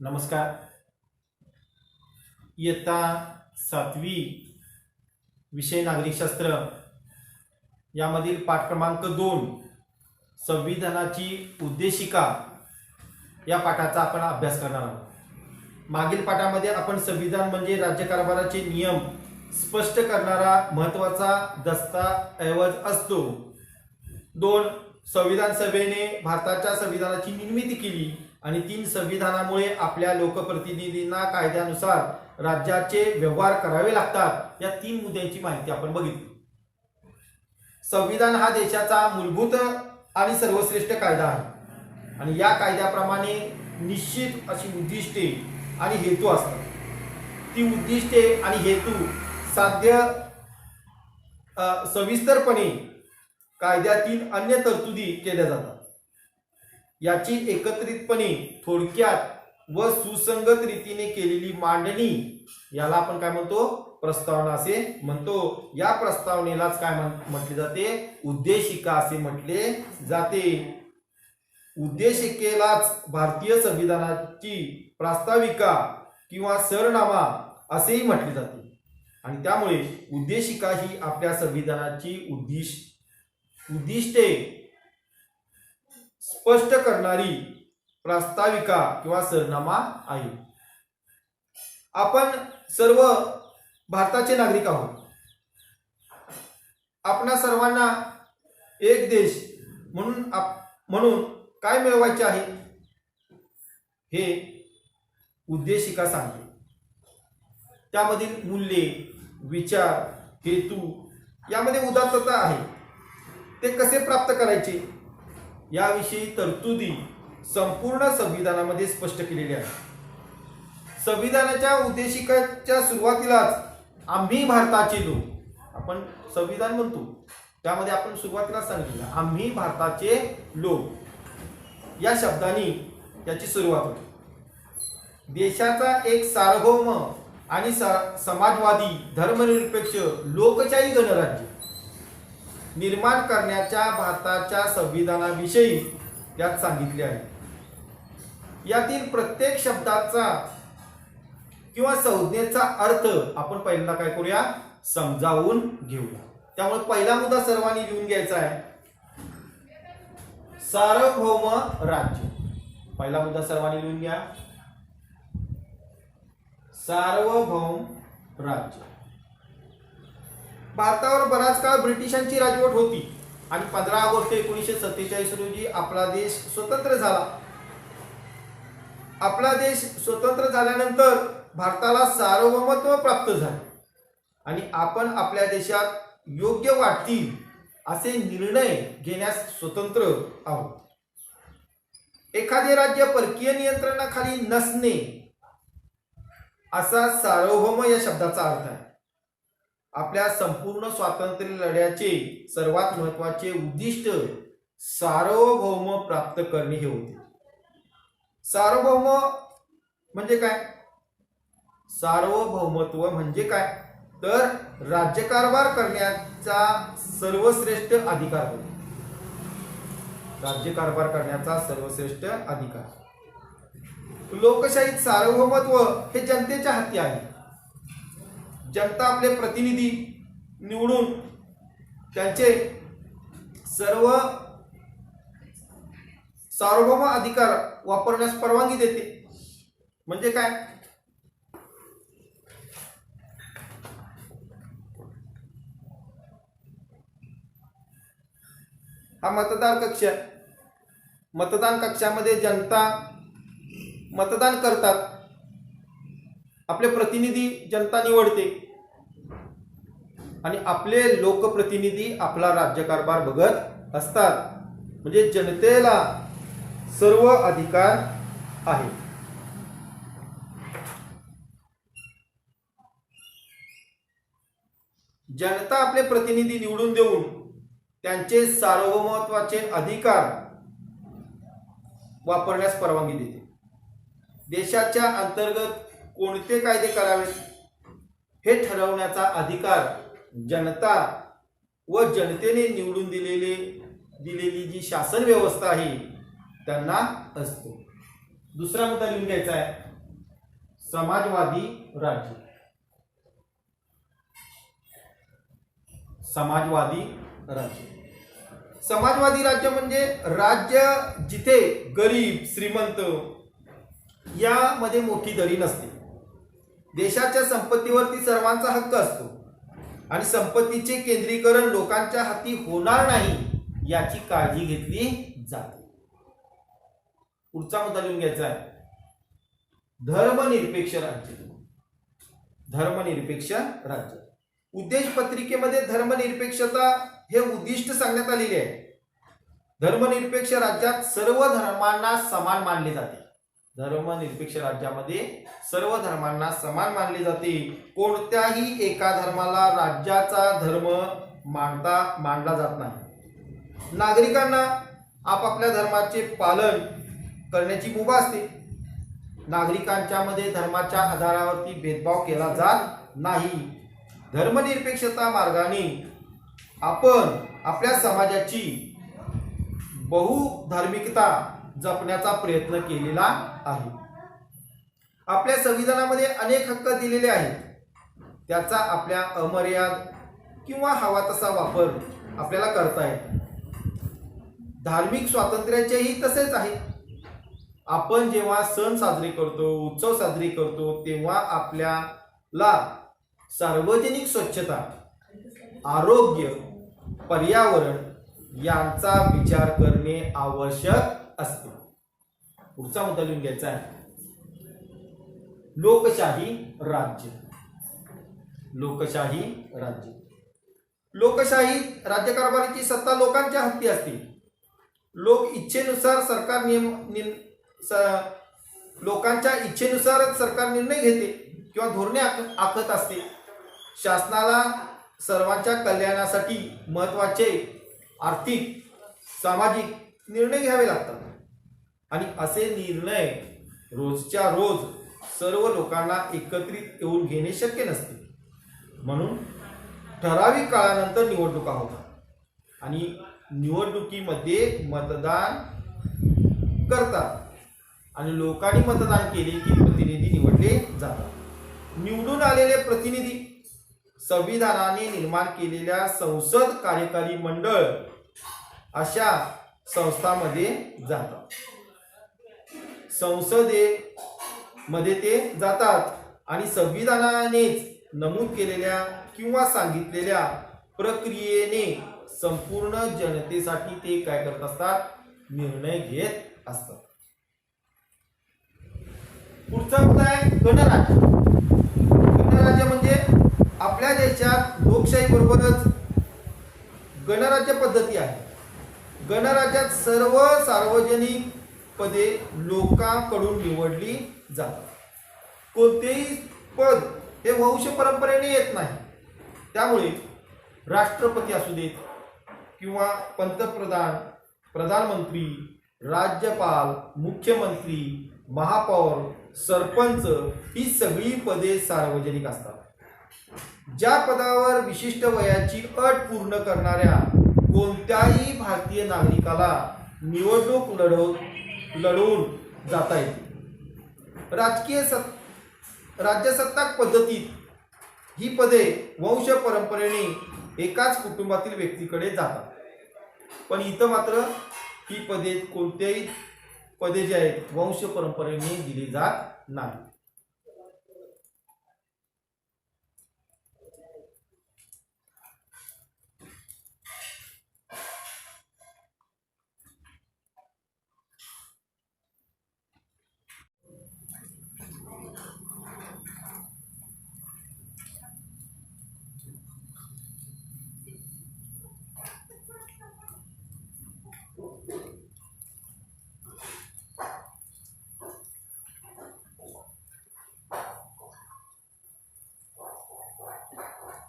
नमस्कार. इयत्ता 7वी विषय नागरिकशास्त्र यामधील पाठ क्रमांक 2 संविधानाची उद्देशिका या पाठाचा आपण अभ्यास करणार आहोत. मागील पाठामध्ये आपण संविधान म्हणजे राज्यकारभाराचे नियम स्पष्ट करणारा महत्त्वाचा दस्तऐवज असतो. 2 संविधान सभेने भारताच्या संविधानाची निर्मिती केली आणि 3 संविधानामुळे आपल्या लोकप्रतिनिधींना कायद्यानुसार राज्याचे व्यवहार करावे लागतात. या 3 मुद्द्यांची माहिती आपण बघितली. संविधान हा देशाचा मूलभूत आणि सर्वश्रेष्ठ कायदा आहे आणि या कायद्याप्रमाणे निश्चित अशी उद्दिष्टे आणि हेतू असतात. ती उद्दिष्टे आणि हेतू साध्य सविस्तरपणे कायद्यातील अन्य तरतुदी केल्या जातात. याची एकत्रितपणे थोडक्यात व सुसंगत रीतीने केलेली मांडणी याला आपण काय म्हणतो? प्रस्तावना असे म्हणतो. या प्रस्तावनेलाच काय म्हटले जाते? उद्देशिका असे म्हटले जाते. उद्देशिकेलाच भारतीय संविधानाची प्रास्ताविका किंवा सरनामा असेही म्हटले जाते आणि त्यामुळे उद्देशिका ही आपल्या संविधानाची उद्दिष्टे स्पष्ट करणारी प्रास्ताविका किंवा सरनामा आहे. आपण सर्व भारताचे नागरिक आहोत. आपणा सर्वांना एक देश म्हणून काय मिळवायचे आहे हे उद्देशिका सांगते. त्यामधील मूल्ये, विचार, हेतू यामध्ये उदात्तता आहे. ते कसे प्राप्त करायचे याविषयी तरतुदी संपूर्ण संविधानामध्ये स्पष्ट केलेली आहे. संविधानाच्या उद्देशिकेच्या सुरुवातीलाच आम्ही भारताचे लोक, आपण संविधान म्हणतो त्यामध्ये आपण सुरुवातीला सांगितलं आम्ही भारताचे लोक या शब्दाने याची सुरुवात होते. देशाचा एक सार्वभौम आणि समाजवादी धर्मनिरपेक्ष लोकशाही गणराज्य निर्माण करण्याच्या भारताच्या संविधानाविषयी त्यात सांगितले आहे. यातील प्रत्येक शब्दाचा किंवा संज्ञेचा अर्थ आपण पहिल्यांदा काय करूया? समजावून घेऊया. त्यामुळे पहिला मुद्दा सर्वांनी लिहून घ्यायचा आहे. सार्वभौम राज्य. पहिला मुद्दा सर्वांनी लिहून घ्या. सार्वभौम राज्य. भारतावर बराच काळ ब्रिटिशांची राजवट होती आणि 15 ऑगस्ट 1947 रोजी आपला देश स्वतंत्र झाला. आपला देश स्वतंत्र झाल्यानंतर भारताला सार्वभौमत्व प्राप्त झाले आणि आपण आपल्या देशात योग्य वाटतील असे निर्णय घेण्यास स्वतंत्र आहोत. एखादे राज्य परकीय नियंत्रणाखाली नसणे असा सार्वभौम या शब्दाचा अर्थ आहे. आपल्या संपूर्ण स्वातंत्र्य लढ्याचे सर्वात महत्त्वाचे उद्दिष्ट सार्वभौम प्राप्त करणे हे होते. सार्वभौम म्हणजे काय? सार्वभौमत्व म्हणजे काय? तर राज्यकारभार करण्याचा सर्वश्रेष्ठ अधिकार होतो. राज्यकारभार करण्याचा सर्वश्रेष्ठ अधिकार. लोकशाहीत सार्वभौमत्व हे जनतेच्या हाती आहे. जनता आपले प्रतिनिधी निवडून त्यांचे सर्व सार्वभौम अधिकार वापरण्यास परवानगी देते. म्हणजे काय? हा मतदान कक्ष. मतदान कक्षामध्ये जनता मतदान करतात. आपले प्रतिनिधी जनता निवडते आणि आपले लोकप्रतिनिधी आपला राज्यकारभार बघत असतात. म्हणजे जनतेला सर्व अधिकार आहे. जनता आपले प्रतिनिधी निवडून देऊन त्यांचे सार्वभौमत्वाचे अधिकार वापरण्यास परवानगी देते. देशाच्या अंतर्गत कोणते कायदे करावेत हे ठरवण्याचा अधिकार जनता व जनतेने निवडून दिलेली जी शासन व्यवस्था आहे त्यांना असतो. दुसरा मुद्दा लिहून घ्यायचा आहे. समाजवादी राज्य. समाजवादी राज्य. समाजवादी राज्य म्हणजे राज्य जिथे गरीब श्रीमंत यामध्ये मोठी दरी नसते. देशाच्या संपत्तीवरती सर्वांचा हक्क असतो आणि संपत्तीचे केंद्रीकरण लोकांच्या हाती होणार नाही याची काळजी घेतली जाते. पुढचा मुद्दा लिहून घ्यायचा आहे. धर्मनिरपेक्ष राज्य. धर्मनिरपेक्ष राज्य. उद्देश पत्रिकेमध्ये धर्मनिरपेक्षता हे उद्दिष्ट सांगण्यात आलेले आहे. धर्मनिरपेक्ष राज्यात सर्व धर्मांना समान मानले जाते. धर्मनिरपेक्ष राज्यामध्ये सर्व धर्मांना समान मानले जाते. कोणत्याही एका धर्माला राज्याचा धर्म मानला जात नाही. नागरिकांना आपापल्या धर्माचे पालन करण्याची मुभा असते. नागरिकांच्या मध्ये धर्माच्या आधारावरती भेदभाव केला जात नाही. धर्मनिरपेक्षता मार्गाने आपण आपल्या समाजाची बहुधार्मिकता जपण्याचा प्रयत्न केलेला आहे. आपल्या संविधानामध्ये अनेक हक्क दिलेले आहेत. त्याचा आपल्या अमर्याद किंवा हवा तसा वापर आपल्याला करता येतो. धार्मिक स्वातंत्र्याचेही तसेच आहे. आपण जेव्हा सण साजरे करतो, उत्सव साजरे करतो, तेव्हा आपल्याला सार्वजनिक स्वच्छता, आरोग्य, पर्यावरण यांचा विचार करणे आवश्यक असते. पुढचा मुद्दा लिहून घ्यायचा आहे. लोकशाही राज्य. लोकशाही राज्य. लोकशाही राज्यकारभाराची सत्ता लोकांच्या हाती असते. लोक इच्छेनुसार लोकांच्या इच्छेनुसार सरकार निर्णय घेते किंवा धोरणे आखत असते. शासनाला सर्वांच्या कल्याणासाठी महत्त्वाचे आर्थिक, सामाजिक निर्णय घ्यावे लागतात आणि असे निर्णय रोजच्या रोज सर्व लोकांना एकत्रित येऊन घेणे शक्य नसते. म्हणून ठराविक काळानंतर निवडणुका होतात आणि निवडणुकीमध्ये मतदान करतात आणि लोकांनी मतदान केले की प्रतिनिधी निवडले जातात. निवडून आलेले प्रतिनिधी संविधानाने निर्माण केलेल्या संसद, कार्यकारी मंडळ अशा संस्थांमध्ये जातात. संसदेमध्ये ते जातात आणि संविधानानेच नमूद केलेल्या किंवा सांगितलेल्या प्रक्रियेने संपूर्ण जनतेसाठी ते काय करत असतात? निर्णय घेत असतात. पुढचा मुद्दा आहे गणराज्य. गणराज्य म्हणजे आपल्या देशात लोकशाही बरोबरच गणराज्य पद्धती आहे. गणराज्यात सर्व सार्वजनिक पदे लोकांकडून निवडली जातात. कोणतेही पद हे वंश परंपरेने येत नाही. त्यामुळे राष्ट्रपती असू देत किंवा पंतप्रधान, प्रधानमंत्री, राज्यपाल, मुख्यमंत्री, महापौर, सरपंच ही सगळी पदे सार्वजनिक असतात. ज्या पदावर विशिष्ट वयाची अट पूर्ण करणाऱ्या कोणत्याही भारतीय नागरिकाला निवडणूक लढवून जाता येते. राज्यसत्ताक पद्धतीत ही पदे वंश परंपरेने एकाच कुटुंबातील व्यक्तीकडे जातात. पण इथं मात्र ही पदे, कोणत्याही पदे जे आहेत वंश परंपरेने दिली जात नाही.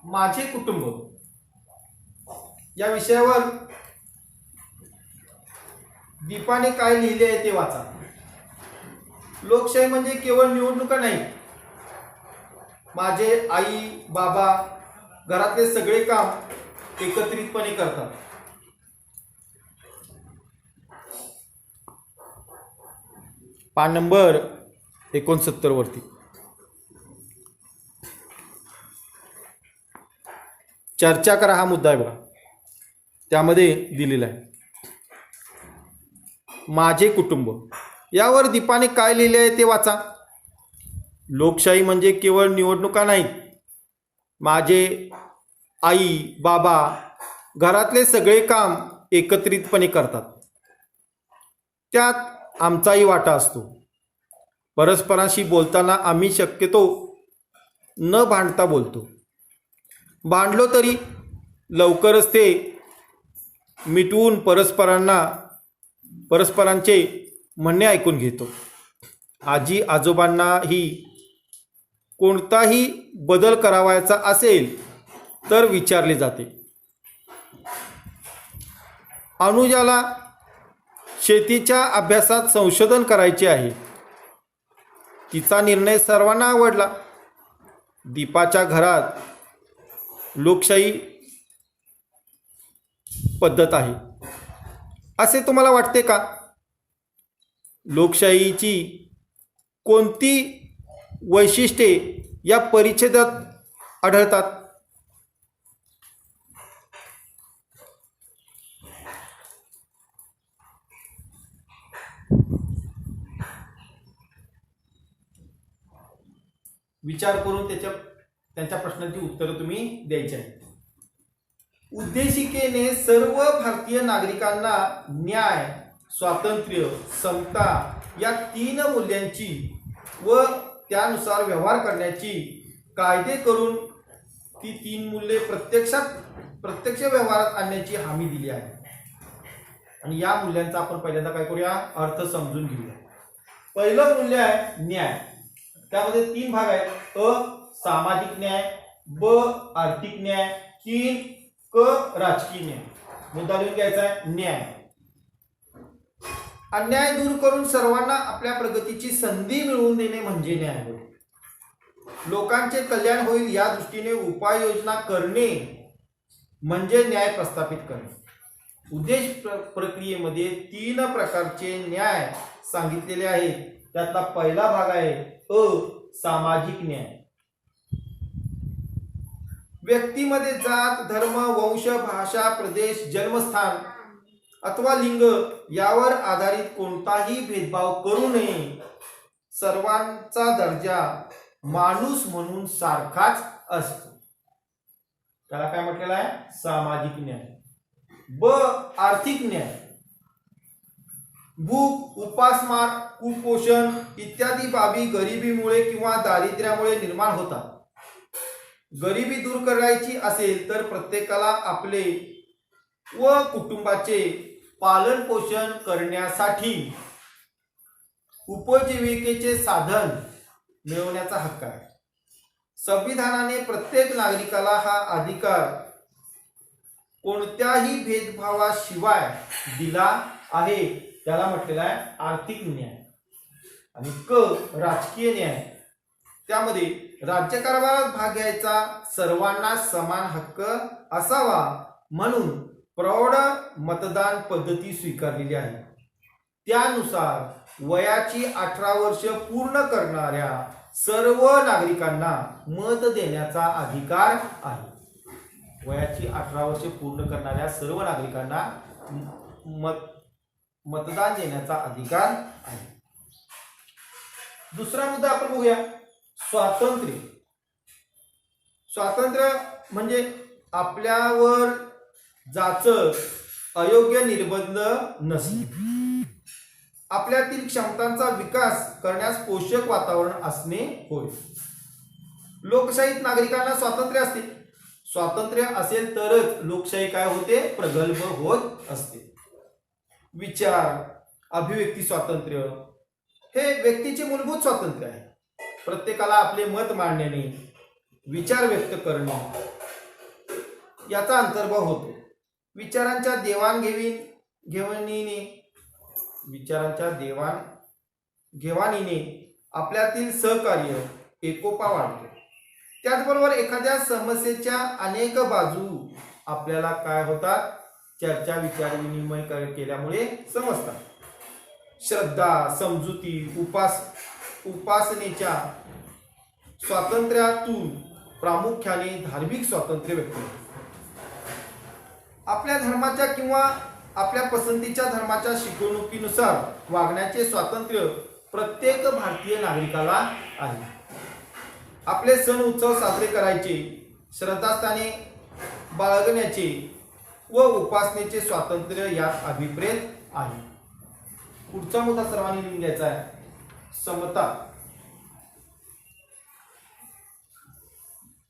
माझे कुटुंब या विषयावर दीपाने काय लिहिले आहे ते वाचा. लोकशाही म्हणजे केवळ निवडणुका नाही. माझे आई, बाबा घरातले सगळे काम एकत्रितपणे करतात. पान नंबर 69 वरती. चर्चा करा हा मुद्दा आहे बघा, त्यामध्ये दिलेला आहे. माझे कुटुंब यावर दीपाने काय लिहिले आहे ते वाचा. लोकशाही म्हणजे केवळ निवडणुका नाहीत. माझे आई बाबा घरातले सगळे काम एकत्रितपणे करतात, त्यात आमचाही वाटा असतो. परस्परांशी बोलताना आम्ही शक्यतो न भांडता बोलतो. भांडलो तरी लवकरच ते मिटवून परस्परांचे म्हणणे ऐकून घेतो. आजी आजोबांनाही कोणताही बदल करावायचा असेल तर विचारले जाते. अनुजाला शेतीच्या अभ्यासात संशोधन करायचे आहे. तिचा निर्णय सर्वांना आवडला. दीपाच्या घरात लोकशाही पद्धत आहे असे तुम्हाला वाटते का? लोकशाहीची कोणती वैशिष्ट्ये या परिच्छेदात आढळतात? विचार करून त्यांच्या प्रश्नांची उत्तरं तुम्ही द्यायची आहेत. उद्देशिकेने सर्व भारतीय नागरिकांना न्याय, स्वातंत्र्य, समता या 3 मूल्यांची व त्यानुसार व्यवहार करण्याची कायदे करून ती 3 मूल्ये प्रत्यक्ष व्यवहारात आणण्याची हमी दिली आहे. आणि या मूल्यांचा आपण पहिल्यांदा काय करूया, अर्थ समजून घेऊया. पहिलं मूल्य आहे न्याय. त्यामध्ये 3 भाग आहेत. सामाजिक न्याय, ब आर्थिक न्याय, 3 क राजकीय न्याय. मुद्दा लिहून घ्यायचा आहे न्याय. अन्याय दूर करून सर्वांना आपल्या प्रगतीची संधी मिळवून देणे म्हणजे न्याय होय. लोकांचे कल्याण होईल या दृष्टीने उपाययोजना करणे म्हणजे न्याय प्रस्थापित करणे. उद्देश प्रक्रियेमध्ये 3 प्रकारचे न्याय सांगितलेले आहेत. त्यातला पहिला भाग आहे सामाजिक न्याय. व्यक्तीमध्ये जात, धर्म, वंश, भाषा, प्रदेश, जन्मस्थान अथवा लिंग यावर आधारित कोणताही भेदभाव करू नये. सर्वांचा दर्जा माणूस म्हणून सारखाच असतो. त्याला काय म्हटलेलं आहे? सामाजिक न्याय. ब आर्थिक न्याय. भूक, उपासमार, कुपोषण इत्यादी बाबी गरिबीमुळे किंवा दारिद्र्यामुळे निर्माण होतात. गरिबी दूर करायची असेल तर प्रत्येकाला आपले व कुटुंबाचे पालन पोषण करण्यासाठी उपजीविकेचे साधन मिळवण्याचा हक्क आहे. संविधानाने प्रत्येक नागरिकाला हा अधिकार कोणत्याही भेदभावाशिवाय दिला आहे. त्याला म्हटलेला आहे आर्थिक न्याय. आणि क राजकीय न्याय. त्यामध्ये राज्यकारभारात भाग घ्यायचा सर्वांना समान हक्क असावा म्हणून प्रौढ मतदान पद्धती स्वीकारलेली आहे. त्यानुसार वयाची 18 वर्ष पूर्ण करणाऱ्या सर्व नागरिकांना मत देण्याचा अधिकार आहे. वयाची 18 वर्ष पूर्ण करणाऱ्या सर्व नागरिकांना मतदान देण्याचा अधिकार आहे. दुसरा मुद्दा आपण बघूया, स्वातंत्र्य. स्वातंत्र्य म्हणजे आपल्यावर जाचं अयोग्य निर्बंध नसणे, आपल्यातील क्षमतांचा विकास करण्यास पोषक वातावरण असणे होय. लोकशाहीत नागरिकांना स्वातंत्र्य असते. स्वातंत्र्य असेल तरच लोकशाही काय होते? प्रगल्भ होत असते. विचार, अभिव्यक्ती स्वातंत्र्य हे व्यक्तीचे मूलभूत स्वातंत्र्य आहे. प्रत्येकाला आपले मत मांडणे, विचार व्यक्त करणे याचा अंतर्भाव होतो. विचारांच्या देवाणघेवाणीने आपल्यातील सहकार्य, एकोपा वाढतो. त्याचबरोबर एखाद्या समस्येच्या अनेक बाजू आपल्याला काय होतात? चर्चा, विचार विनिमय केल्यामुळे समजतात. श्रद्धा, समजुती, उपासनेच्या स्वातंत्र्यातून प्रामुख्याने धार्मिक स्वातंत्र्य व्यक्त होते. आपल्या धर्माच्या किंवा आपल्या पसंतीच्या धर्माच्या शिकवणुकीनुसार वागण्याचे स्वातंत्र्य प्रत्येक भारतीय नागरिकाला आहे. आपले सण उत्सव साजरे करायचे, श्रद्धास्थाने बाळगण्याचे व उपासनेचे स्वातंत्र्य यात अभिप्रेत आहे. पुढचा मुद्दा सर्वांनी लिहून घ्यायचा आहे, समता.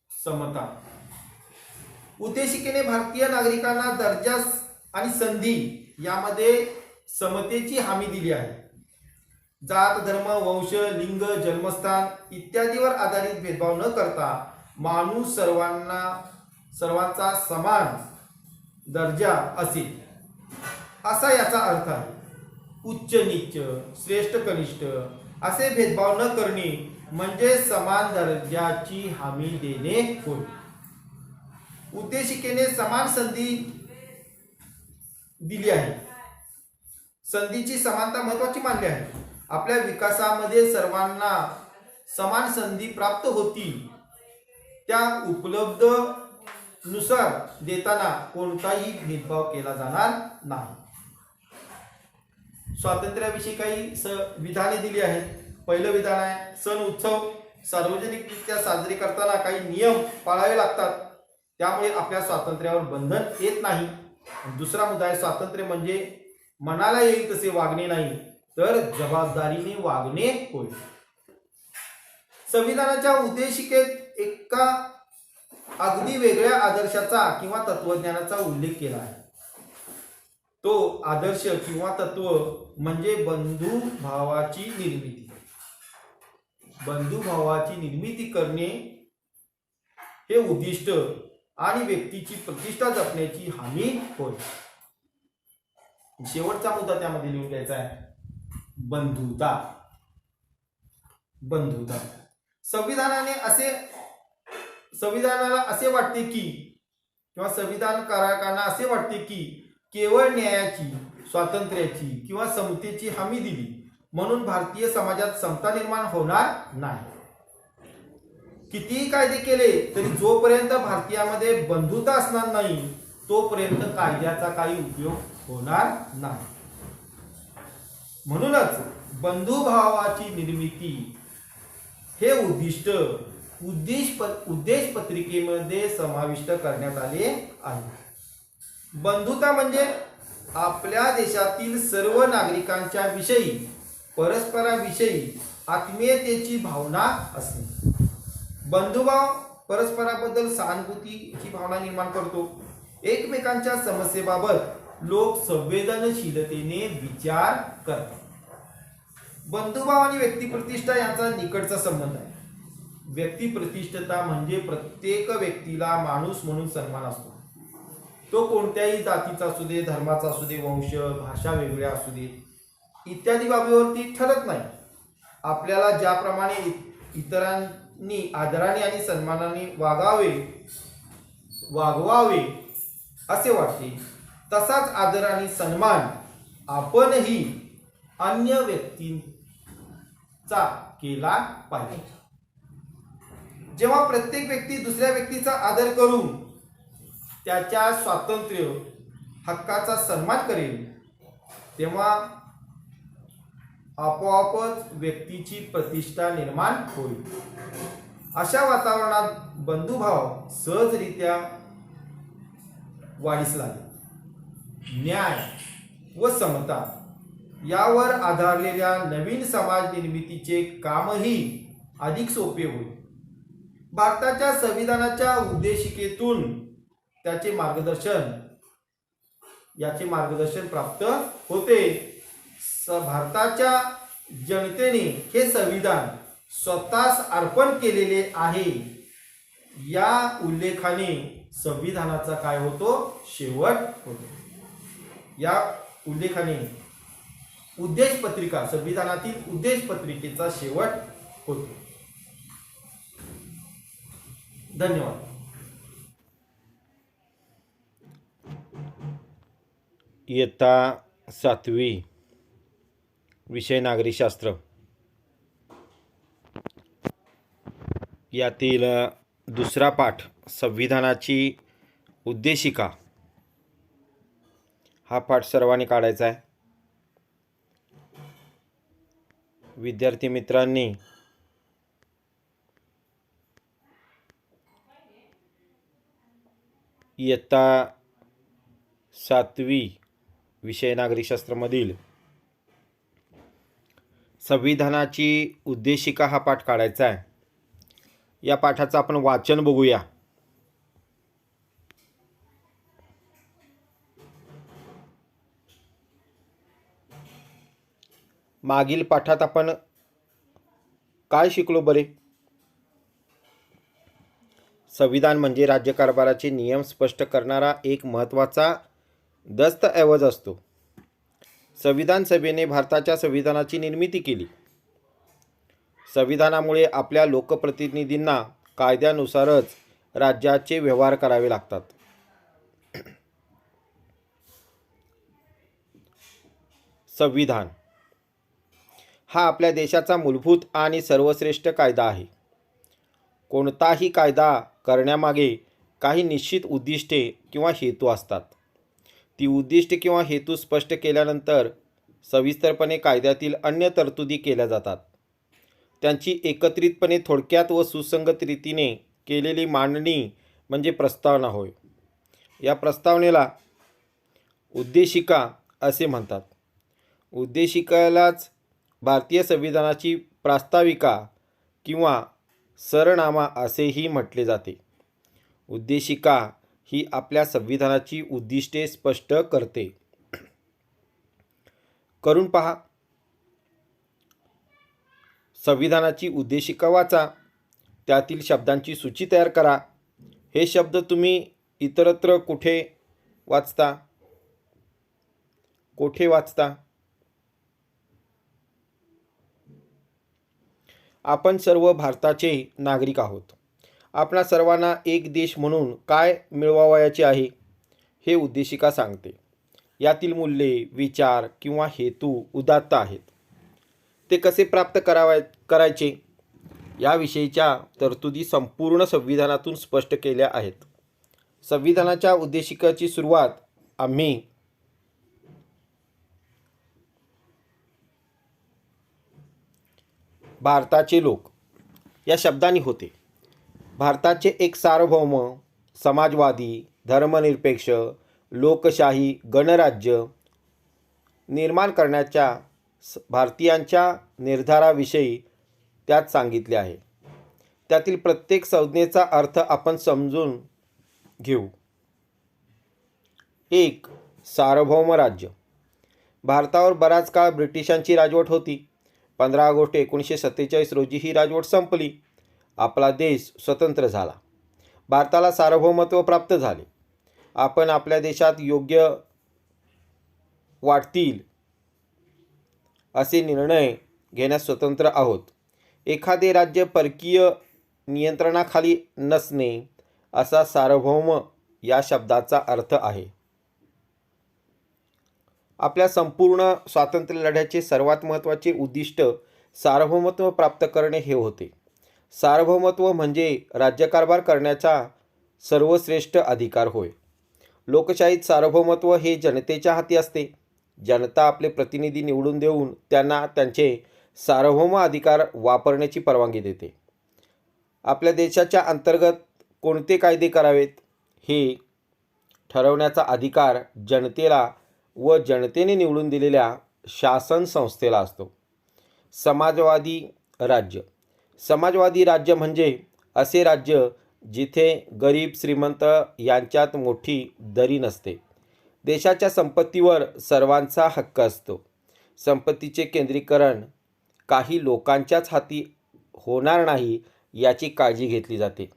समता उद्देशिकेने भारतीय नागरिकांना दर्जा आणि संधी यामध्ये समतेची हमी दिली आहे. जात, धर्म, वंश, लिंग, जन्मस्थान इत्यादीवर आधारित भेदभाव न करता माणूस सर्वांचा समान दर्जा असेल असा याचा अर्थ आहे. उच्च नीच, श्रेष्ठ कनिष्ठ असे भेदभाव न करणे म्हणजे समान दर्जाची हमी देणे होय. उद्देशिकेने समान संधी दिली आहे. संधीची समानता महत्वाची मानली आहे. आपल्या विकासामध्ये सर्वांना समान संधी प्राप्त होतील त्या उपलब्ध नुसार देताना कोणताही भेदभाव केला जाणार नाही. स्वातंत्र्याविषयी काही विधाने दिली आहेत. पहिलं विधान आहे, सण उत्सव सार्वजनिकरित्या साजरे करताना काही नियम पाळावे लागतात, त्यामुळे आपल्या स्वातंत्र्यावर बंधन येत नाही. दुसरा मुद्दा आहे, स्वातंत्र्य म्हणजे मनाला येईल तसे वागणे नाही, तर जबाबदारीने वागणे होय. संविधानाच्या उद्देशिकेत एका अगदी वेगळ्या आदर्शाचा किंवा तत्वज्ञानाचा उल्लेख केला आहे. तो आदर्श किंवा तत्व म्हणजे बंधुभावाची निर्मिती. बंधुभावाची निर्मिती करणे हे उद्दिष्ट आणि व्यक्तीची प्रतिष्ठा जपण्याची हमी होय. शेवटचा मुद्दा त्यामध्ये लिहून घ्यायचा आहे, बंधुता. बंधुता संविधानाला असे वाटते की किंवा संविधानकारकांना असे वाटते की केवळ न्यायाची, स्वातंत्र्याची किंवा समतेची हमी दिली म्हणून भारतीय समाजात समता निर्माण होणार नाही. कितीही कायदे केले तरी जोपर्यंत भारतीयामध्ये बंधुता असणार नाही तोपर्यंत कायद्याचा काही उपयोग होणार नाही. म्हणूनच बंधुभावाची निर्मिती हे उद्देश पत्रिकेमध्ये समाविष्ट करण्यात आले आहे. बंधुता म्हणजे आपल्या देशातील सर्व नागरिकांच्या विषयी परस्पराविषयी आत्मीयतेची भावना असणे. बंधुभाव परस्पराबद्दल सहानुभूतीची भावना निर्माण करतो. एकमेकांच्या समस्येबाबत लोक संवेदनशीलतेने विचार करतात. बंधुभाव आणि व्यक्तिप्रतिष्ठा यांचा निकटचा संबंध आहे. व्यक्तिप्रतिष्ठता म्हणजे प्रत्येक व्यक्तीला माणूस म्हणून सन्मान असतो. तो कोणत्याही जातीचा असू दे, धर्माचा असू दे, वंश, भाषा वेगळ्या असू दे इत्यादी बाबीवरती ठरत नाही. आपल्याला ज्याप्रमाणे इतरांनी आदराने आणि सन्मानाने वागवावे असे वाटते तसाच आदर आणि सन्मान आपणही अन्य व्यक्तींचा केला पाहिजे. जेव्हा प्रत्येक व्यक्ती दुसऱ्या व्यक्तीचा आदर करून त्याच्या स्वातंत्र्य हक्काचा सन्मान करेल तेव्हा आपोआपच व्यक्तीची प्रतिष्ठा निर्माण होईल. अशा वातावरणात बंधुभाव सहजरित्या वाढीस लागेल. न्याय व समता यावर आधारलेल्या नवीन समाज निर्मितीचे कामही अधिक सोपे होईल. भारताच्या संविधानाच्या उद्देशिकेतून याचे मार्गदर्शन प्राप्त होते. भारताच्या जनतेने हे संविधान स्वतःच अर्पण केलेले आहे या उल्लेखाने संविधानाचा काय होतो, शेवट होतो. या उल्लेखाने संविधानातील उद्देश पत्रिकेचा शेवट होतो. धन्यवाद. इयत्ता 7वी विषय नागरिकशास्त्र यातील दुसरा पाठ संविधानाची उद्देशिका हा पाठ सर्वांनी काढायचा आहे. विद्यार्थी मित्रांनी इयत्ता 7वी विषय नागरिकशास्त्रामधील संविधानाची उद्देशिका हा पाठ काढायचा आहे. या पाठाचं आपण वाचन बघूया. मागील पाठात आपण काय शिकलो बरे? संविधान म्हणजे राज्यकारभाराचे नियम स्पष्ट करणारा एक महत्त्वाचा दस्तऐवज असतो. संविधान सभेने भारताच्या संविधानाची निर्मिती केली. संविधानामुळे आपल्या लोकप्रतिनिधींना कायद्यानुसारच राज्याचे व्यवहार करावे लागतात. संविधान हा आपल्या देशाचा मूलभूत आणि सर्वश्रेष्ठ कायदा आहे. कोणताही कायदा करण्यामागे काही निश्चित उद्दिष्टे किंवा हेतू असतात. ती उद्दिष्टे किंवा हेतू स्पष्ट केल्यानंतर सविस्तरपणे कायद्यातील अन्य तरतुदी केल्या जातात. त्यांची एकत्रितपणे थोडक्यात व सुसंगत रीतीने केलेली मांडणी म्हणजे प्रस्तावना होय. या प्रस्तावनेला उद्देशिका असे म्हणतात. उद्देशिकेलाच भारतीय संविधानाची प्रास्ताविका किंवा सरनामा असेही म्हटले जाते. उद्देशिका ही आपल्या संविधानाची उद्दिष्टे स्पष्ट करते. करून पहा. संविधानाची उद्देशिका वाचा. त्यातील शब्दांची सूची तयार करा. हे शब्द तुम्ही इतरत्र कुठे वाचता? आपण सर्व भारताचे नागरिक आहोत. आपणा सर्वांना एक देश म्हणून काय मिळवावयाचे आहे हे उद्देशिका सांगते. यातील मूल्ये, विचार किंवा हेतू उदात्त आहेत. ते कसे प्राप्त करायचे याविषयीच्या तरतुदी संपूर्ण संविधानातून स्पष्ट केल्या आहेत. संविधानाच्या उद्देशिकेची सुरुवात आम्ही भारताचे लोक या शब्दांनी होते. भारताचे एक सार्वभौम, समाजवादी, धर्मनिरपेक्ष, लोकशाही गणराज्य निर्माण करण्याच्या भारतीयांच्या निर्धाराविषयी त्यात सांगितले आहे. त्यातील प्रत्येक संज्ञेचा अर्थ आपण समजून घेऊ. 1. सार्वभौम राज्य. भारतावर बराच काळ ब्रिटिशांची राजवट होती. 15 ऑगस्ट 1947 रोजी ही राजवट संपली. आपला देश स्वतंत्र झाला. भारताला सार्वभौमत्व प्राप्त झाले. आपण आपल्या देशात योग्य वाटतील असे निर्णय घेण्यास स्वतंत्र आहोत. एखादे राज्य परकीय नियंत्रणाखाली नसणे असा सार्वभौम या शब्दाचा अर्थ आहे. आपल्या संपूर्ण स्वातंत्र्य लढ्याचे सर्वात महत्त्वाचे उद्दिष्ट सार्वभौमत्व प्राप्त करणे हे होते. सार्वभौमत्व म्हणजे राज्यकारभार करण्याचा सर्वश्रेष्ठ अधिकार होय. लोकशाहीत सार्वभौमत्व हे जनतेच्या हाती असते. जनता आपले प्रतिनिधी निवडून देऊन त्यांना त्यांचे सार्वभौम अधिकार वापरण्याची परवानगी देते. आपल्या देशाच्या अंतर्गत कोणते कायदे करावेत हे ठरवण्याचा अधिकार जनतेला व जनतेने निवडून दिलेल्या शासन संस्थेला असतो. समाजवादी राज्य. समाजवादी राज्य म्हणजे असे राज्य जिथे गरीब श्रीमंत यांच्यात मोठी दरी नसते. देशाच्या संपत्तीवर सर्वांचा हक्क असतो. संपत्तीचे केंद्रीकरण काही लोकांच्याच हाती होणार नाही याची काळजी घेतली जाते.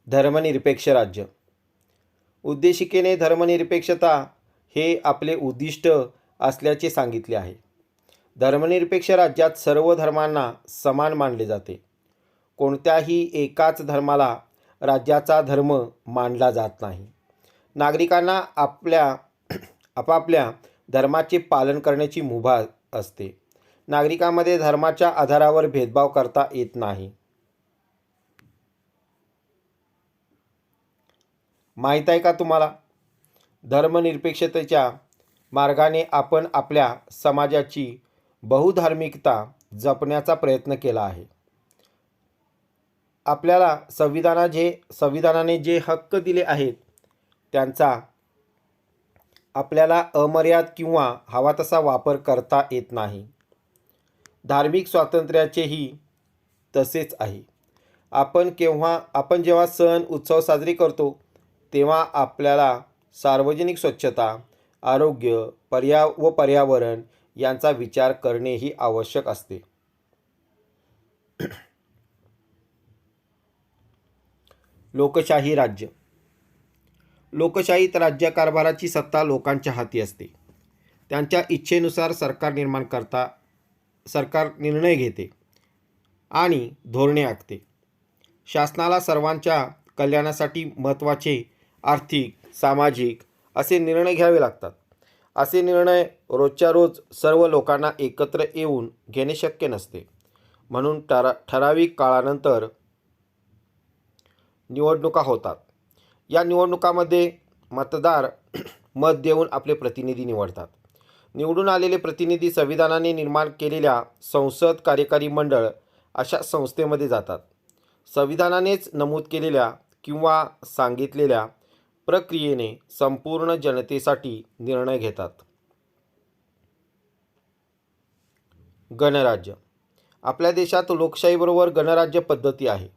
धर्मनिरपेक्ष राज्य. उद्देशिकेने धर्मनिरपेक्षता हे आपले उद्दिष्ट असल्याचे सांगितले आहे. धर्मनिरपेक्ष राज्यात सर्व धर्मांना समान मानले जाते. कोणत्याही एकाच धर्माला राज्याचा धर्म मानला जात नाही. नागरिकांना आपापल्या धर्माचे पालन करण्याची मुभा असते. नागरिकांमध्ये धर्माच्या आधारावर भेदभाव करता येत नाही. माहीत आहे का तुम्हाला? धर्मनिरपेक्षतेच्या मार्गाने आपण आपल्या समाजाची बहुधार्मिकता जपण्याचा प्रयत्न केला आहे. आपल्याला संविधानाने जे हक्क दिले आहेत त्यांचा आपल्याला अमर्याद किंवा हवा तसा वापर करता येत नाही. धार्मिक स्वातंत्र्याचेही तसेच आहे. आपण जेव्हा सण उत्सव साजरे करतो तेव्हा आपल्याला सार्वजनिक स्वच्छता, आरोग्य, पर्यावरण यांचा विचार करणेही आवश्यक असते. लोकशाही राज्य. लोकशाहीत राज्यकारभाराची सत्ता लोकांच्या हाती असते. त्यांच्या इच्छेनुसार सरकार निर्णय घेते आणि धोरणे आखते. शासनाला सर्वांच्या कल्याणासाठी महत्त्वाचे आर्थिक, सामाजिक असे निर्णय घ्यावे लागतात. असे निर्णय रोजच्या रोज सर्व लोकांना एकत्र येऊन घेणे शक्य नसते. म्हणून ठराविक काळानंतर निवडणुका होतात. या निवडणुकांमध्ये मतदार मत देऊन आपले प्रतिनिधी निवडतात. निवडून आलेले प्रतिनिधी संविधानाने निर्माण केलेल्या संसद, कार्यकारी मंडळ अशा संस्थेमध्ये जातात. संविधानानेच नमूद केलेल्या किंवा सांगितलेल्या प्रक्रियेने संपूर्ण जनतेसाठी निर्णय घेतात. गणराज्य. आपल्या देशात लोकशाहीबरोबर गणराज्य पद्धती आहे.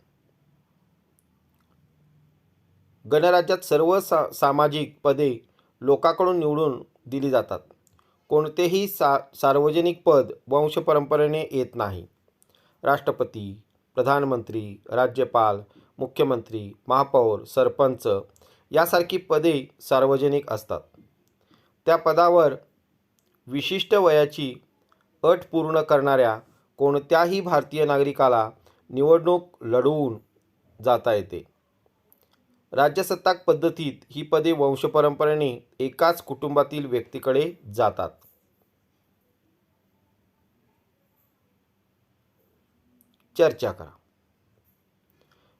गणराज्यात सर्व सामाजिक पदे लोकांकडून निवडून दिली जातात. कोणतेही सार्वजनिक पद वंशपरंपरेने येत नाही. राष्ट्रपती, प्रधानमंत्री, राज्यपाल, मुख्यमंत्री, महापौर, सरपंच यासारखी पदे सार्वजनिक असतात. त्या पदावर विशिष्ट वयाची अट पूर्ण करणाऱ्या कोणत्याही भारतीय नागरिकाला निवडणूक लढवून जाता येते. राज्यसत्ताक पद्धतीत ही पदे वंशपरंपरेने एकाच कुटुंबातील व्यक्तीकडे जातात. चर्चा करा.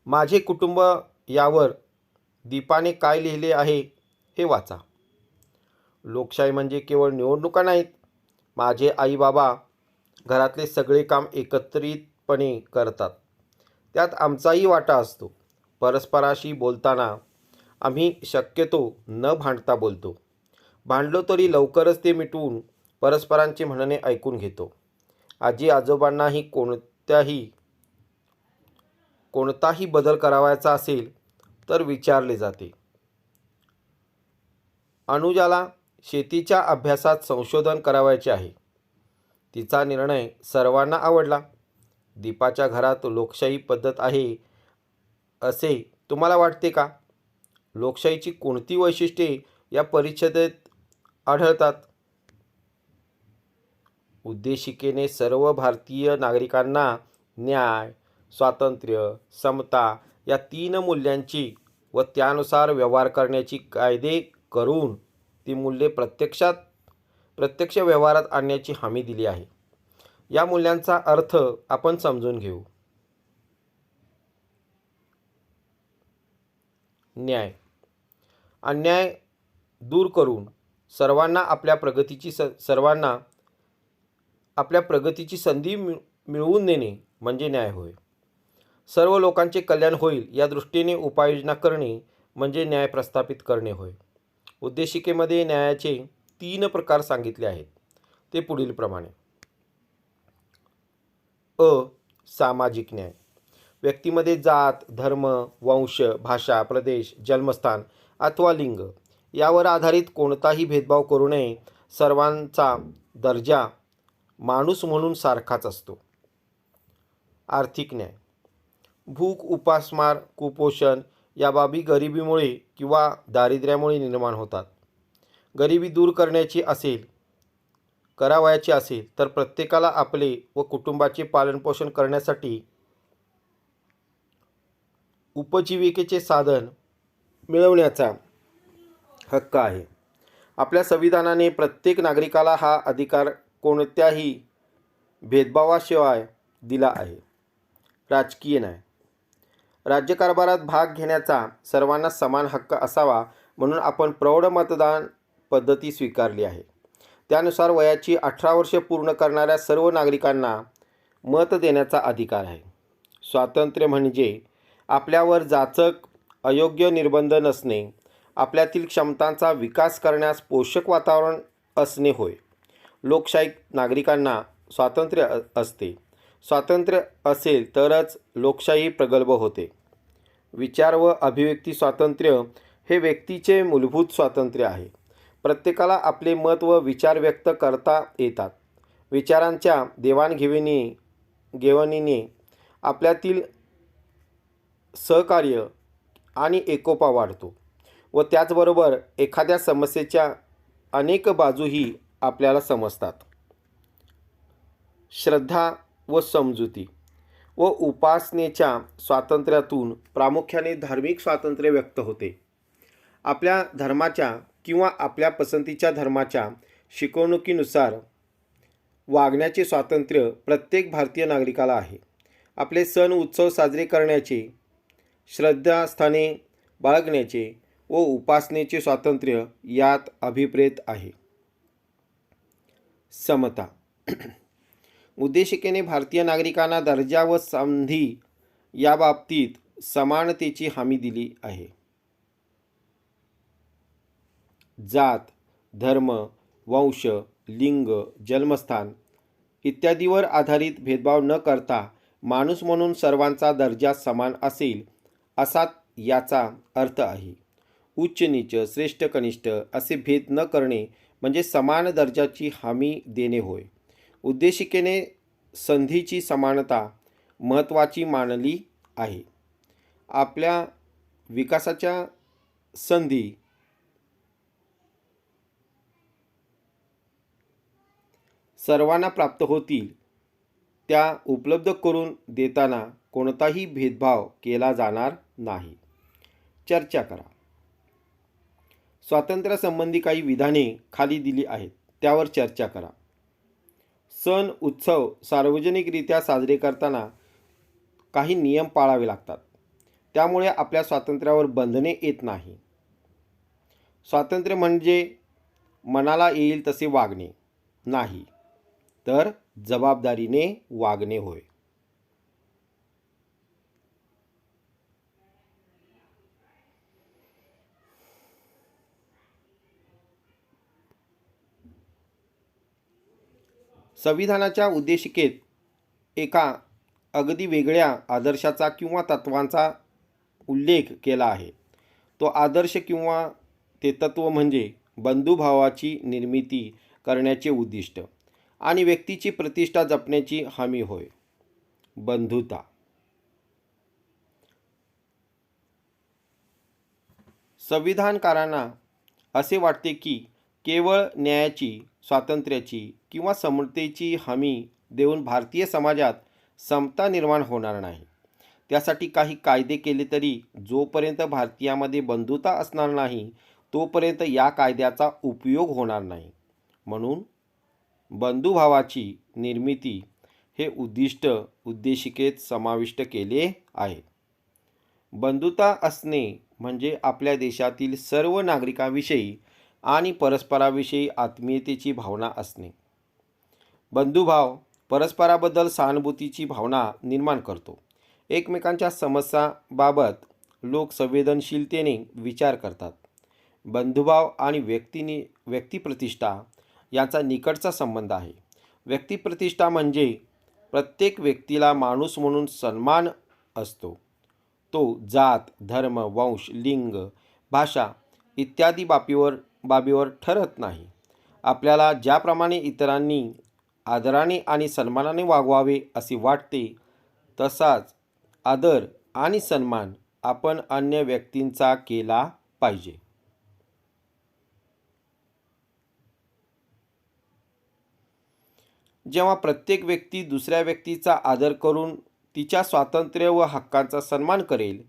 माझे कुटुंब यावर दीपाने काय लिहिले आहे हे वाचा. लोकशाही म्हणजे केवळ निवडणुका नाहीत. माझे आई बाबा घरातले सगळे काम एकत्रितपणे करतात. त्यात आमचाही वाटा असतो. परस्पराशी बोलताना आम्ही शक्यतो न भांडता बोलतो. भांडलो तरी लवकरच ते मिटवून परस्परांचे म्हणणे ऐकून घेतो. आजी आजोबांनाही कोणताही बदल करावायचा असेल तर विचारले जाते. अनुजाला शेतीच्या अभ्यासात संशोधन करावायचे आहे. तिचा निर्णय सर्वांना आवडला. दीपाच्या घरात लोकशाही पद्धत आहे असे तुम्हाला वाटते का? लोकशाहीची कोणती वैशिष्ट्ये या परिच्छेदात आढळतात? उद्देशिकेने सर्व भारतीय नागरिकांना न्याय, स्वातंत्र्य, समता या 3 मूल्यांची व त्यानुसार व्यवहार करण्याची कायदे करून ती मूल्ये प्रत्यक्ष व्यवहारात आणण्याची हमी दिली आहे. या मूल्यांचा अर्थ आपण समजून घेऊ. न्याय. अन्याय दूर करून सर्वांना आपल्या प्रगतीची संधी मिळवून देणे म्हणजे न्याय होय. सर्व लोकांचे कल्याण होईल या दृष्टीने उपाययोजना करणे म्हणजे न्याय प्रस्थापित करणे होय. उद्देशिकेमध्ये न्यायाचे 3 प्रकार सांगितले आहेत. ते पुढीलप्रमाणे. सामाजिक न्याय. व्यक्तीमध्ये जात, धर्म, वंश, भाषा, प्रदेश, जन्मस्थान अथवा लिंग यावर आधारित कोणताही भेदभाव करू नये. सर्वांचा दर्जा माणूस म्हणून सारखाच असतो. आर्थिक न्याय. भूक, उपासमार, कुपोषण या बाबी गरिबीमुळे किंवा दारिद्र्यामुळे निर्माण होतात. गरिबी दूर करावयाची असेल तर प्रत्येकाला आपले व कुटुंबाचे पालनपोषण करण्यासाठी उपजीविकेचे साधन मिळवण्याचा हक्क आहे. आपल्या संविधानाने प्रत्येक नागरिकाला हा अधिकार कोणत्याही भेदभावाशिवाय दिला आहे. राजकीय न्याय. राज्यकारभारात भाग घेण्याचा सर्वांना समान हक्क असावा म्हणून आपण प्रौढ मतदान पद्धती स्वीकारली आहे. त्यानुसार वयाची 18 वर्षे पूर्ण करणाऱ्या सर्व नागरिकांना मत देण्याचा अधिकार आहे. स्वातंत्र्य म्हणजे आपल्यावर जाचक अयोग्य निर्बंध नसणे, आपल्यातील क्षमतांचा विकास करण्यास पोषक वातावरण असणे होय. लोकशाहीत नागरिकांना स्वातंत्र्य असते. स्वातंत्र्य असेल तरच लोकशाही प्रगल्भ होते. विचार व अभिव्यक्ती स्वातंत्र्य हे व्यक्तीचे मूलभूत स्वातंत्र्य आहे. प्रत्येकाला आपले मत व विचार व्यक्त करता येतात. विचारांच्या देवाणघेवाणीने आपल्यातील सहकार्य आणि एकोपा वाढतो व त्याचबरोबर एखाद्या समस्येच्या अनेक बाजूही आपल्याला समजतात. श्रद्धा व समजुती व उपासनेच्या स्वातंत्र्यातून प्रामुख्याने धार्मिक स्वातंत्र्य व्यक्त होते. आपल्या धर्माच्या किंवा आपल्या पसंतीच्या धर्माच्या शिकवणुकीनुसार वागण्याचे स्वातंत्र्य प्रत्येक भारतीय नागरिकाला आहे. आपले सण उत्सव साजरे करण्याचे, श्रद्धास्थाने बाळगण्याचे व उपासनेचे स्वातंत्र्य यात अभिप्रेत आहे. समता उद्देशिकेने भारतीय नागरिकांना दर्जा व संधी याबाबतीत समानतेची हमी दिली आहे. जात, धर्म, वंश, लिंग, जन्मस्थान इत्यादीवर आधारित भेदभाव न करता माणूस म्हणून सर्वांचा दर्जा समान असेल असा याचा अर्थ आहे. उच्च नीच, श्रेष्ठ कनिष्ठ असे भेद न करणे म्हणजे समान दर्जाची हमी देणे होय. उद्देशिकेने संधीची समानता महत्त्वाची मानली आहे. आपल्या विकासाच्या संधी सर्वांना प्राप्त होतील त्या उपलब्ध करून देताना कोणताही भेदभाव केला जाणार नाही. चर्चा करा. स्वातंत्र्यासंबंधी काही विधाने खाली दिली आहेत, त्यावर चर्चा करा. सण उत्सव सार्वजनिकरित्या साजरे करताना काही नियम पाळावे लागतात. त्यामुळे आपल्या स्वातंत्र्यावर बंधने येत नाही. स्वातंत्र्य म्हणजे मनाला येईल तसे वागणे नाही, तर जबाबदारीने वागणे होय. संविधानाच्या उद्देशिकेत एका अगदी वेगळ्या आदर्शाचा किंवा तत्वांचा उल्लेख केला आहे. तो आदर्श किंवा ते तत्व म्हणजे बंधुभावाची निर्मिती करण्याचे उद्दिष्ट आणि व्यक्तीची प्रतिष्ठा जपण्याची हमी होय. बंधुता. संविधानकारांना असे वाटते की केवळ न्यायाची, स्वातंत्र्याची किंवा समतेची हमी देऊन भारतीय समाजात समता निर्माण होणार नाही. त्यासाठी काही कायदे केले तरी जोपर्यंत भारतीयामध्ये बंधुता असणार नाही तोपर्यंत या कायद्याचा उपयोग होणार नाही. म्हणून बंधुभावाची निर्मिती हे उद्दिष्ट उद्देशिकेत समाविष्ट केले आहे. बंधुता असणे म्हणजे आपल्या देशातील सर्व नागरिकांविषयी आणि परस्पराविषयी आत्मीयतेची भावना असणे. बंधुभाव परस्पराबद्दल सहानुभूतीची भावना निर्माण करतो. एकमेकांच्या समस्यांबाबत लोक संवेदनशीलतेने विचार करतात. बंधुभाव आणि व्यक्तिप्रतिष्ठा यांचा निकटचा संबंध आहे. व्यक्तिप्रतिष्ठा म्हणजे प्रत्येक व्यक्तीला माणूस म्हणून सन्मान असतो. तो जात, धर्म, वंश, लिंग, भाषा इत्यादी बाबीवर ठरत नाही. आपल्याला ज्याप्रमाणे इतरांनी आदराने आणि सन्मानाने वागवावे असे वाटते तसाच आदर आणि सन्मान आपण अन्य व्यक्तींचा केला पाहिजे. जेव्हा प्रत्येक व्यक्ती दुसऱ्या व्यक्तीचा आदर करून तिच्या स्वातंत्र्य व हक्कांचा सन्मान करेल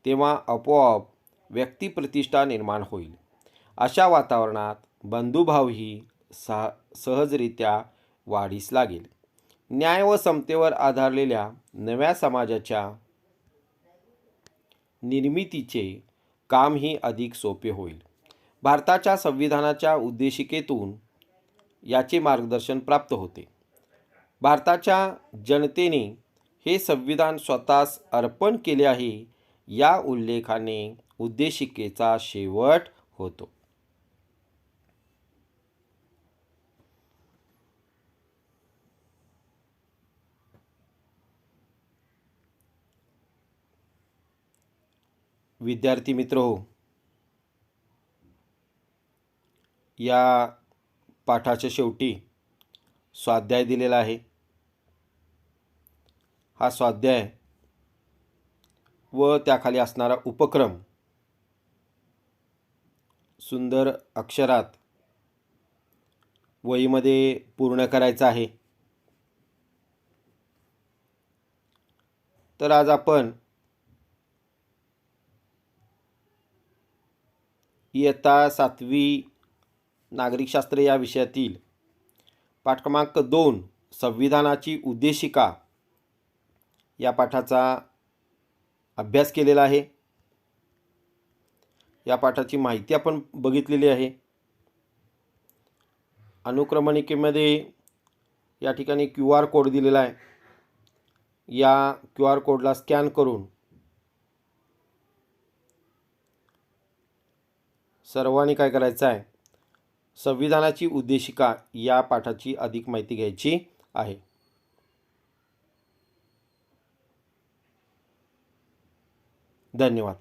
तेव्हा आपोआप व्यक्तिप्रतिष्ठा निर्माण होईल. अशा वातावरणात बंधुभावही सहजरित्या वाढीस लागेल. न्याय व समतेवर आधारलेल्या नव्या समाजाच्या निर्मितीचे कामही अधिक सोपे होईल. भारताच्या संविधानाच्या उद्देशिकेतून याचे मार्गदर्शन प्राप्त होते. भारताच्या जनतेने हे संविधान स्वतःस अर्पण केले आहे या उल्लेखाने उद्देशिकेचा शेवट होतो. विद्यार्थी मित्रहो, या पाठाच्या शेवटी स्वाध्याय दिलेला आहे. हा स्वाध्याय व त्याखाली असणारा उपक्रम सुंदर अक्षरात वहीमध्ये पूर्ण करायचा आहे. तर आज आपण इयत्ता 7वी नागरिकशास्त्र या विषयातील पाठ क्रमांक 2 संविधानाची उद्देशिका या पाठाचा अभ्यास केलेला आहे. या पाठाची माहिती आपण बघितलेली आहे. अनुक्रमणिकेमध्ये या ठिकाणी QR कोड दिलेला आहे. या QR कोडला स्कॅन करून सर्वांनी काय करायचं आहे, संविधानाची उद्देशिका या पाठाची अधिक माहिती घ्यायची आहे. धन्यवाद.